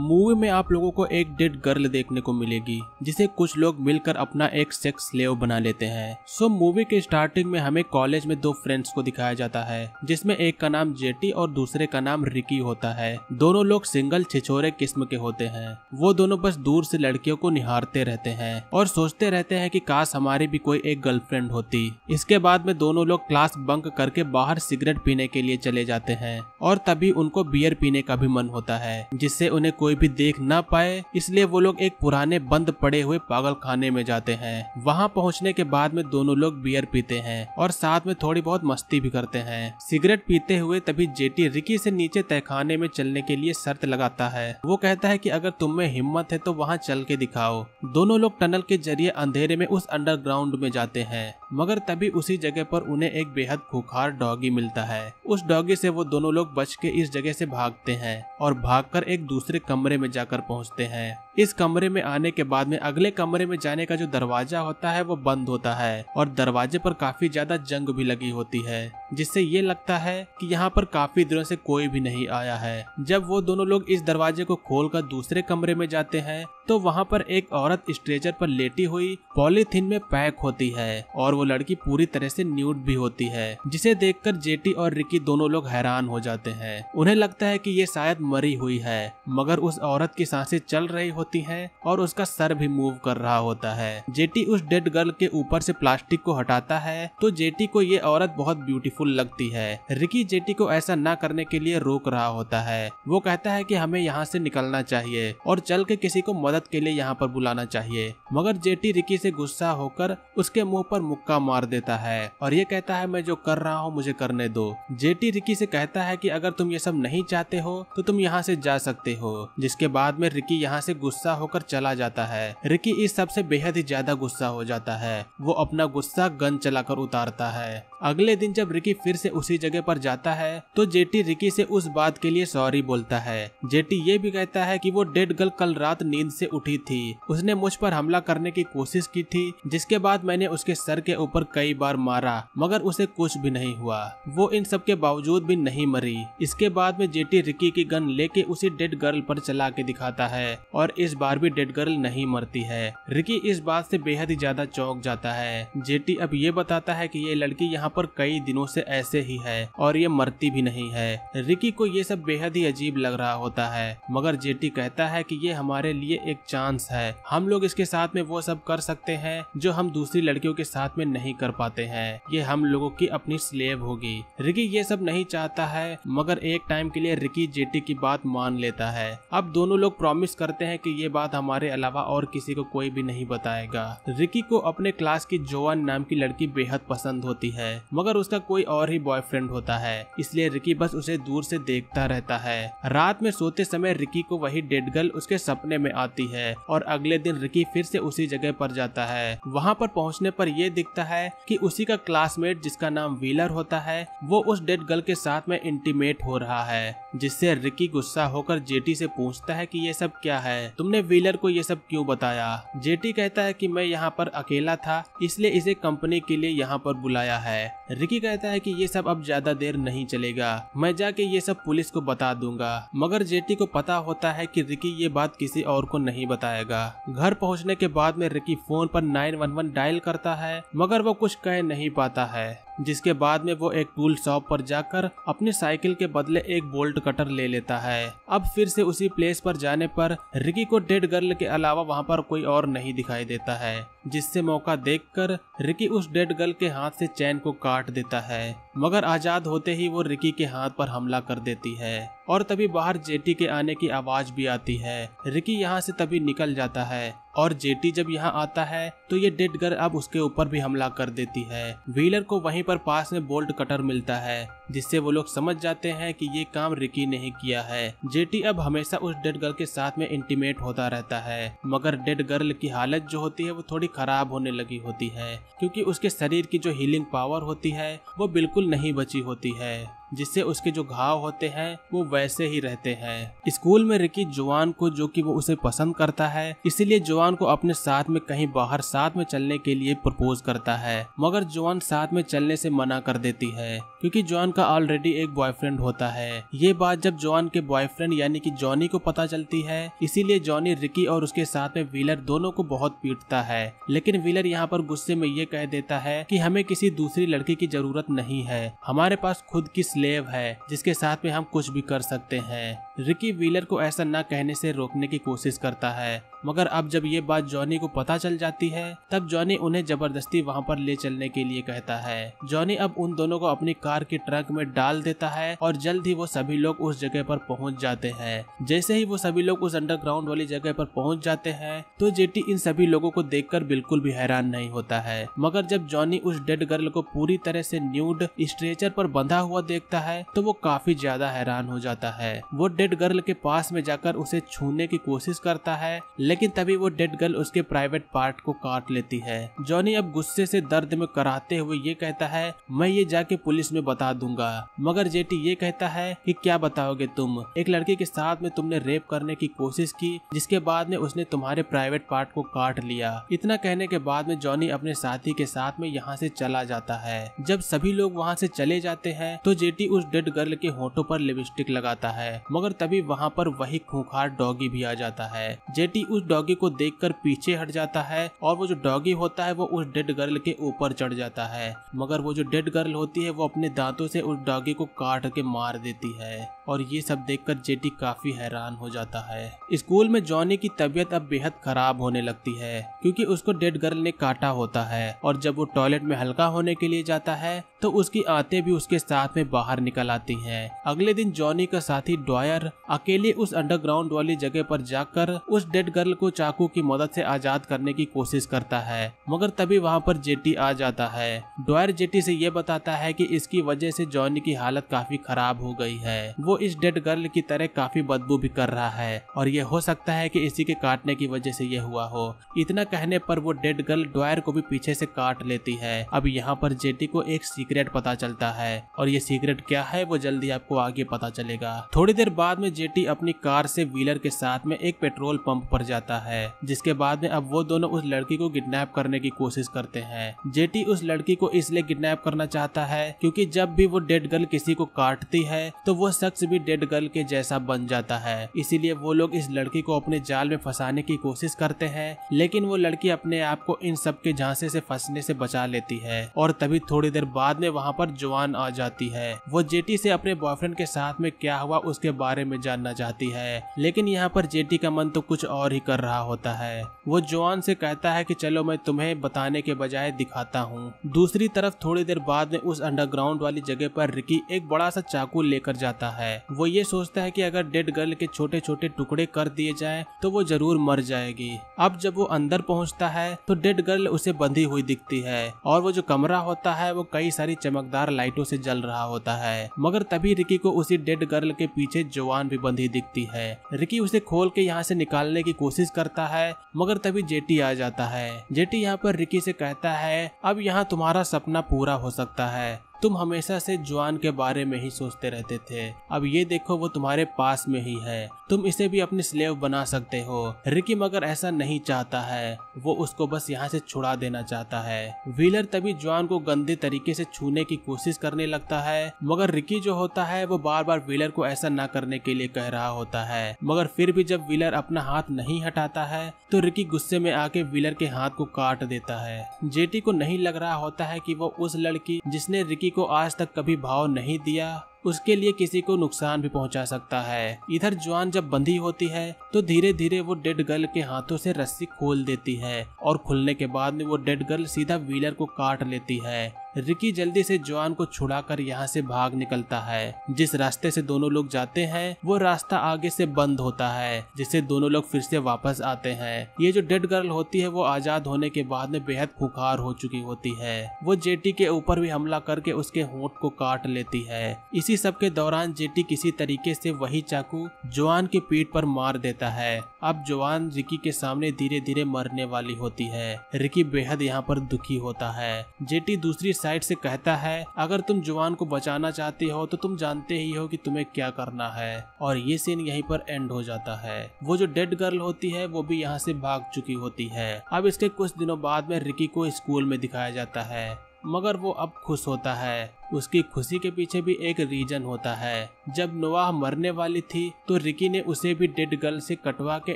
Movie में आप लोगों को एक डेड गर्ल देखने को मिलेगी जिसे कुछ लोग मिलकर अपना एक सेक्स स्लेव बना लेते हैं। सो मूवी के स्टार्टिंग में हमें कॉलेज में दो फ्रेंड्स को दिखाया जाता है जिसमें एक का नाम जेटी और दूसरे का नाम रिकी होता है। दोनों लोग सिंगल छिछोरे किस्म के होते हैं। वो दोनों बस दूर से लड़कियों को निहारते रहते हैं और सोचते रहते हैं कि काश हमारी भी कोई एक गर्लफ्रेंड होती। इसके बाद में दोनों लोग क्लास बंक करके बाहर सिगरेट पीने के लिए चले जाते हैं और तभी उनको बियर पीने का भी मन होता है जिससे उन्हें कोई भी देख ना पाए, इसलिए वो लोग एक पुराने बंद पड़े हुए पागल खाने में जाते हैं। वहां पहुंचने के बाद में दोनों लोग बियर पीते हैं और साथ में थोड़ी बहुत मस्ती भी करते हैं। सिगरेट पीते हुए तभी जेटी रिकी से नीचे तहखाने में चलने के लिए शर्त लगाता है। वो कहता है कि अगर तुम में हिम्मत है तो वहां चल के दिखाओ। दोनों लोग टनल के जरिए अंधेरे में उस अंडरग्राउंड में जाते हैं, मगर तभी उसी जगह पर उन्हें एक बेहद खूंखार डॉगी मिलता है। उस डॉगी से वो दोनों लोग बच के इस जगह से भागते हैं और भागकर एक दूसरे कमरे में जाकर पहुंचते हैं। इस कमरे में आने के बाद में अगले कमरे में जाने का जो दरवाजा होता है वो बंद होता है और दरवाजे पर काफी ज्यादा जंग भी लगी होती है जिससे ये लगता है कि यहाँ पर काफी दिनों से कोई भी नहीं आया है। जब वो दोनों लोग इस दरवाजे को खोलकर दूसरे कमरे में जाते हैं तो वहाँ पर एक औरत स्ट्रेचर पर लेटी हुई पॉलीथीन में पैक होती है और वो लड़की पूरी तरह से न्यूड भी होती है, जिसे देखकर जेटी और रिकी दोनों लोग हैरान हो जाते हैं। उन्हें लगता है कि ये शायद मरी हुई है, मगर उस औरत की सांसें चल रही होती हैं और उसका सर भी मूव कर रहा होता है। जेटी उस डेड गर्ल के ऊपर से प्लास्टिक को हटाता है तो जेटी को ये औरत बहुत ब्यूटीफुल लगती है। रिकी जेटी को ऐसा ना करने के लिए रोक रहा होता है। वो कहता है कि हमें यहाँ से निकलना चाहिए और चल के किसी को मदद के लिए यहाँ पर बुलाना चाहिए, मगर जेटी रिकी से गुस्सा होकर उसके मुंह पर मुक्का मार देता है और ये कहता है मैं जो कर रहा हूँ मुझे करने दो। जेटी रिकी से कहता है कि अगर तुम ये सब नहीं चाहते हो तो तुम यहाँ से जा सकते हो, जिसके बाद में रिकी यहाँ से गुस्सा होकर चला जाता है। रिकी इस सब से बेहद ही ज्यादा गुस्सा हो जाता है। वो अपना गुस्सा गन चलाकर उतारता है। अगले दिन जब रिकी फिर से उसी जगह पर जाता है तो जेटी रिकी से उस बात के लिए सॉरी बोलता है। जेटी ये भी कहता है कि वो डेड गर्ल कल रात नींद से उठी थी, उसने मुझ पर हमला करने की कोशिश की थी, जिसके बाद मैंने उसके सर के ऊपर कई बार मारा मगर उसे कुछ भी नहीं हुआ। वो इन सब के बावजूद भी नहीं मरी। इसके बाद में जेटी रिकी की गन लेके उसी डेड गर्ल पर चला के दिखाता है और इस बार भी डेड गर्ल नहीं मरती है। रिकी इस बात से बेहद ही ज्यादा चौंक जाता है। जेटी अब ये बताता है कि ये लड़की यहाँ पर कई दिनों से ऐसे ही है और ये मरती भी नहीं है। रिकी को ये सब बेहद ही अजीब लग रहा होता है, मगर जेटी कहता है कि ये हमारे लिए एक चांस है, हम लोग इसके साथ में वो सब कर सकते हैं जो हम दूसरी लड़कियों के साथ में नहीं कर पाते हैं। ये हम लोगों की अपनी स्लेव होगी। रिकी ये सब नहीं चाहता है, मगर एक टाइम के लिए रिकी जेटी की बात मान लेता है। अब दोनों लोग प्रॉमिस करते हैं कि ये बात हमारे अलावा और किसी को कोई भी नहीं बताएगा। रिकी को अपने क्लास की जोआन नाम की लड़की बेहद पसंद होती है, मगर उसका कोई और ही बॉयफ्रेंड होता है, इसलिए रिकी बस उसे दूर से देखता रहता है। रात में सोते समय रिकी को वही डेड गर्ल उसके सपने में आती है और अगले दिन रिकी फिर से उसी जगह पर जाता है। वहाँ पर पहुँचने पर यह दिखता है कि उसी का क्लासमेट जिसका नाम व्हीलर होता है वो उस डेड गर्ल के साथ में इंटीमेट हो रहा है, जिससे रिकी गुस्सा होकर जेटी से पूछता है कि ये सब क्या है, तुमने व्हीलर को ये सब क्यों बताया। जेटी कहता है कि मैं यहाँ पर अकेला था इसलिए इसे कंपनी के लिए यहाँ पर बुलाया है। रिकी कहता है कि ये सब अब ज्यादा देर नहीं चलेगा, मैं जाके ये सब पुलिस को बता दूंगा, मगर जेटी को पता होता है कि रिकी ये बात किसी और को नहीं बताएगा। घर पहुंचने के बाद में रिकी फोन पर 911 डायल करता है, मगर वो कुछ कह नहीं पाता है, जिसके बाद में वो एक टूल शॉप पर जाकर अपनी साइकिल के बदले एक बोल्ट कटर ले लेता है। अब फिर से उसी प्लेस पर जाने पर रिकी को डेड गर्ल के अलावा वहाँ पर कोई और नहीं दिखाई देता है, जिससे मौका देखकर रिकी उस डेड गर्ल के हाथ से चैन को काट देता है, मगर आजाद होते ही वो रिकी के हाथ पर हमला कर देती है और तभी बाहर जेटी के आने की आवाज भी आती है। रिकी यहाँ से तभी निकल जाता है और जेटी जब यहाँ आता है तो ये डेड गर्ल अब उसके ऊपर भी हमला कर देती है। व्हीलर को वहीं पर पास में बोल्ट कटर मिलता है, जिससे वो लोग समझ जाते हैं कि ये काम रिकी ने ही किया है। जेटी अब हमेशा उस डेड गर्ल के साथ में इंटीमेट होता रहता है, मगर डेड गर्ल की हालत जो होती है वो थोड़ी खराब होने लगी होती है, क्योंकि उसके शरीर की जो हीलिंग पावर होती है वो बिल्कुल नहीं बची होती है, जिससे उसके जो घाव होते हैं वो वैसे ही रहते हैं। स्कूल में रिकी जोआन को, जो कि वो उसे पसंद करता है, इसीलिए जोआन को अपने साथ में कहीं बाहर साथ में चलने के लिए प्रपोज करता है, मगर जोआन साथ में चलने से मना कर देती है, क्योंकि जोआन जिसका ऑलरेडी एक बॉयफ्रेंड होता है। ये बात जब जॉन के बॉयफ्रेंड यानी कि जॉनी को पता चलती है, इसीलिए जॉनी रिकी और उसके साथ में व्हीलर दोनों को बहुत पीटता है। लेकिन व्हीलर यहाँ पर गुस्से में ये कह देता है कि हमें किसी दूसरी लड़की की जरूरत नहीं है, हमारे पास खुद की स्लेव है जिसके साथ में हम कुछ भी कर सकते हैं। रिकी व्हीलर को ऐसा न कहने से रोकने की कोशिश करता है, मगर अब जब ये बात जॉनी को पता चल जाती है तब जॉनी उन्हें जबरदस्ती वहाँ पर ले चलने के लिए कहता है। जॉनी अब उन दोनों को अपनी कार के ट्रंक में डाल देता है और जल्द ही वो सभी लोग उस जगह पर पहुँच जाते हैं। जैसे ही वो सभी लोग उस अंडरग्राउंड वाली जगह पर पहुँच जाते हैं तो जेटी इन सभी लोगों को देखकर बिल्कुल भी हैरान नहीं होता है, मगर जब जॉनी उस डेड गर्ल को पूरी तरह से न्यूड स्ट्रेचर पर बंधा हुआ देखता है तो वो काफी ज्यादा हैरान हो जाता है। वो डेड गर्ल के पास में जाकर उसे छूने की कोशिश करता है, लेकिन तभी वो डेड गर्ल उसके प्राइवेट पार्ट को काट लेती है। जॉनी अब गुस्से से दर्द में कराहते हुए ये कहता है, मैं ये जाके पुलिस में बता दूंगा। मगर जेटी ये कहता है कि क्या बताओगे तुम, एक लड़की के साथ में तुमने रेप करने की कोशिश की जिसके बाद में उसने तुम्हारे प्राइवेट पार्ट को काट लिया। इतना कहने के बाद में जॉनी अपने साथी के साथ में यहाँ से चला जाता है। जब सभी लोग वहाँ से चले जाते हैं तो जेटी उस डेड गर्ल के होठों पर लिपस्टिक लगाता है, मगर तभी वहाँ पर वही खूंखार डॉगी भी आ जाता है। जेटी उस डॉगी को देखकर पीछे हट जाता है और वो जो डॉगी होता है वो उस डेड गर्ल के ऊपर चढ़ जाता है, मगर वो जो डेड गर्ल होती है वो अपने दांतों से उस डॉगी को काट के मार देती है। और ये सब देखकर जेटी काफी हैरान हो जाता है। स्कूल में जॉनी की तबीयत अब बेहद खराब होने लगती है क्योंकि उसको डेड गर्ल ने काटा होता है, और जब वो टॉयलेट में हल्का होने के लिए जाता है तो उसकी आंतें भी उसके साथ में बाहर निकल आती हैं। अगले दिन जॉनी का साथी ड्वायर अकेले उस अंडरग्राउंड वाली जगह पर जाकर उस डेड गर्ल को चाकू की मदद से आजाद करने की कोशिश करता है, मगर तभी वहाँ पर जेटी आ जाता है। ड्वायर जेटी से ये बताता है कि इसकी वजह से जॉनी की हालत काफी खराब हो गई है, वो इस डेड गर्ल की तरह काफी बदबू भी कर रहा है और ये हो सकता है कि इसी के काटने की वजह से ये हुआ हो। इतना कहने पर वो डेड गर्ल ड्वायर को भी पीछे से काट लेती है। अब यहाँ पर जेटी को एक सीक्रेट पता चलता है और ये सीक्रेट क्या है वो जल्दी आपको आगे पता चलेगा। थोड़ी देर बाद में जेटी अपनी कार से व्हीलर के साथ में एक पेट्रोल पंप पर जाता है, जिसके बाद में अब वो दोनों उस लड़की को किडनैप करने की कोशिश करते हैं। जेटी उस लड़की को इसलिए किडनैप करना चाहता है क्योंकि जब भी वो डेड गर्ल किसी को काटती है तो वो शख्स भी डेड गर्ल के जैसा बन जाता है, इसीलिए वो लोग इस लड़की को अपने जाल में फंसाने की कोशिश करते हैं, लेकिन वो लड़की अपने आप को इन सब के झांसे से फंसने से बचा लेती है। और तभी थोड़ी देर बाद में वहाँ पर जॉन आ जाती है। वो जेटी से अपने बॉयफ्रेंड के साथ में क्या हुआ उसके बारे में जानना चाहती है, लेकिन यहाँ पर जेटी का मन तो कुछ और ही कर रहा होता है। वो जॉन से कहता है कि चलो मैं तुम्हें बताने के बजाय दिखाता हूँ। दूसरी तरफ थोड़ी देर बाद में उस अंडरग्राउंड वाली जगह पर रिकी एक बड़ा सा चाकू लेकर जाता है। वो ये सोचता है कि अगर डेड गर्ल के छोटे छोटे टुकड़े कर दिए जाएं तो वो जरूर मर जाएगी। अब जब वो अंदर पहुंचता है तो डेड गर्ल उसे बंधी हुई दिखती है और वो जो कमरा होता है वो कई सारी चमकदार लाइटों से जल रहा होता है, मगर तभी रिकी को उसी डेड गर्ल के पीछे जॉन भी बंधी दिखती है। रिकी उसे खोल के यहाँ से निकालने की कोशिश करता है, मगर तभी जेटी आ जाता है। जेटी यहाँ पर रिकी से कहता है, अब यहाँ तुम्हारा सपना पूरा हो सकता है, तुम हमेशा से जॉन के बारे में ही सोचते रहते थे, अब ये देखो वो तुम्हारे पास में ही है, तुम इसे भी अपनी स्लेव बना सकते हो। रिकी मगर ऐसा नहीं चाहता है, वो उसको बस यहाँ से छुड़ा देना चाहता है। व्हीलर तभी जॉन को गंदे तरीके से छूने की कोशिश करने लगता है, मगर रिकी जो होता है वो बार बार व्हीलर को ऐसा ना करने के लिए कह रहा होता है, मगर फिर भी जब व्हीलर अपना हाथ नहीं हटाता है तो रिकी गुस्से में आके व्हीलर के हाथ को काट देता है। जेटी को नहीं लग रहा होता है कि वो उस लड़की जिसने रिकी को आज तक कभी भाव नहीं दिया उसके लिए किसी को नुकसान भी पहुंचा सकता है। इधर जॉन जब बंधी होती है तो धीरे धीरे वो डेड गर्ल के हाथों से रस्सी खोल देती है और खुलने के बाद में वो डेड गर्ल सीधा व्हीलर को काट लेती है। रिकी जल्दी से जॉन को छुड़ाकर यहाँ से भाग निकलता है। जिस रास्ते से दोनों लोग जाते हैं वो रास्ता आगे से बंद होता है, जिससे दोनों लोग फिर से वापस आते हैं। ये जो डेड गर्ल होती है वो आजाद होने के बाद में बेहद खुंखार हो चुकी होती है। वो जेटी के ऊपर भी हमला करके उसके होंठ को काट लेती है। इसी सब के दौरान जेटी किसी तरीके से वही चाकू जॉन की पीठ पर मार देता है। अब जॉन रिकी के सामने धीरे धीरे मरने वाली होती है। रिकी बेहद यहाँ पर दुखी होता है। जेटी दूसरी साइड से कहता है, अगर तुम जॉन को बचाना चाहते हो तो तुम जानते ही हो कि तुम्हें क्या करना है। और ये सीन यहीं पर एंड हो जाता है। वो जो डेड गर्ल होती है वो भी यहाँ से भाग चुकी होती है। अब इसके कुछ दिनों बाद में रिकी को स्कूल में दिखाया जाता है, मगर वो अब खुश होता है। उसकी खुशी के पीछे भी एक रीजन होता है। जब नोआह मरने वाली थी तो रिकी ने उसे भी डेड गर्ल से कटवा के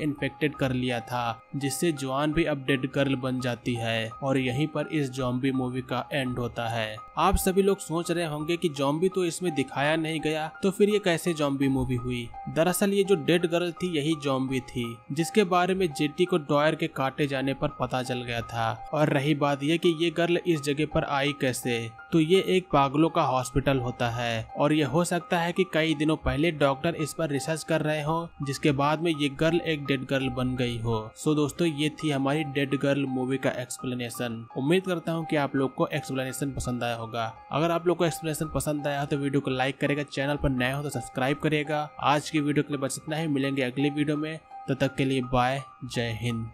इन्फेक्टेड कर लिया था, जिससे जॉन भी अब डेड गर्ल बन जाती है और यहीं पर इस ज़ॉम्बी मूवी का एंड होता है। आप सभी लोग सोच रहे होंगे कि ज़ॉम्बी तो इसमें दिखाया नहीं गया, तो फिर ये कैसे ज़ॉम्बी मूवी हुई। दरअसल ये जो डेड गर्ल थी यही ज़ॉम्बी थी, जिसके बारे में जेटी को डॉयर के काटे जाने पर पता चल गया था। और रही बात ये कि ये गर्ल इस जगह पर आई कैसे, तो ये एक पागलों का हॉस्पिटल होता है और ये हो सकता है कि कई दिनों पहले डॉक्टर इस पर रिसर्च कर रहे हो, जिसके बाद में ये गर्ल एक डेड गर्ल बन गई हो। सो दोस्तों, ये थी हमारी डेड गर्ल मूवी का एक्सप्लेनेशन। उम्मीद करता हूँ कि आप लोग को एक्सप्लेनेशन पसंद आया होगा। अगर आप लोग को एक्सप्लेनेशन पसंद आया तो वीडियो को लाइक करेगा, चैनल पर नए हो तो सब्सक्राइब करेगा। आज की वीडियो के लिए बस इतना ही, मिलेंगे अगली वीडियो में। तब तक के लिए बाय, जय हिंद।